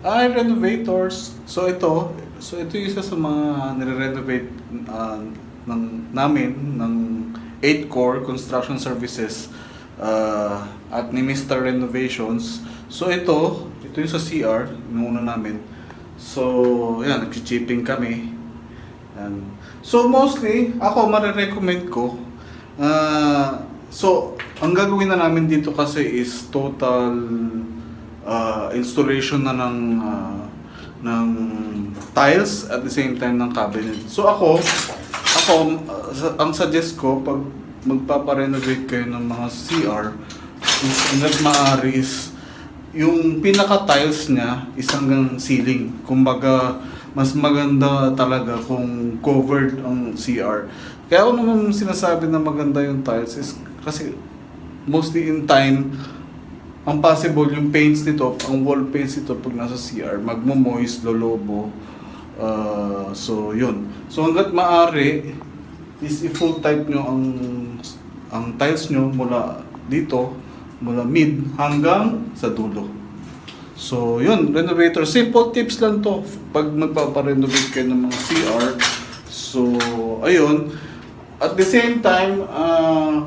Renovators. So ito yung isa sa mga nire-renovate namin ng 8 Core Construction Services at ni Mr. Renovations. So ito yung sa CR, inuuna namin. So, yan, nag-chipping kami. Yan. So mostly, ako marirecommend ko. So, ang gagawin na namin dito kasi is total installation na ng tiles at the same time ng cabinet. So ako ang suggest ko pag magpapa-renovate kayo ng mga CR, hangga't maaari is yung pinaka-tiles niya is hanggang ceiling. Kumbaga, mas maganda talaga kung covered ang CR. Kaya ako naman sinasabi na maganda yung tiles is kasi mostly in time, ang possible yung paints nito, ang wall paints nito pag nasa CR, magmo-moist, lolobo. So yun. So hangga't maaari is i-full type nyo ang tiles nyo mula dito, mula mid hanggang sa dulo. So yun, renovator. Simple tips lang to pag magpapa-renovate kayo ng mga CR. So ayun. At the same time,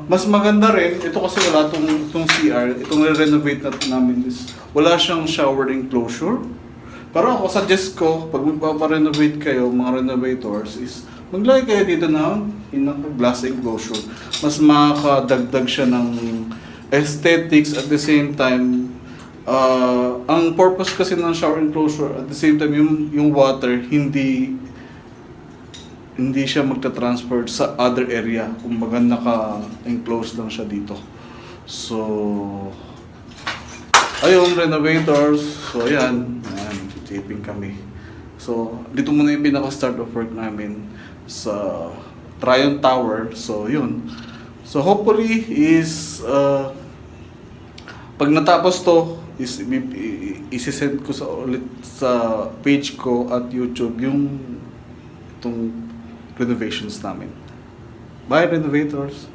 mas maganda rin, ito kasi wala itong CR, itong re-renovate namin is, wala siyang shower enclosure. Pero ako suggest ko, pag magpapa-renovate kayo, mga renovators, is maglagay kayo dito ng glass enclosure. Mas makakadagdag siya ng aesthetics at the same time. Ang purpose kasi ng shower enclosure, at the same time, yung water, hindi siya magta-transfer sa other area. Kumbaga naka-enclose lang siya dito. So, ayun, renovators. So, ayan, taping kami. So, dito muna yung pinaka-start of work namin sa Tryon Tower. So, yun. So, hopefully is pag natapos to, is isi-send ko ulit sa page ko at YouTube yung itong renovations namin. Bye, renovators!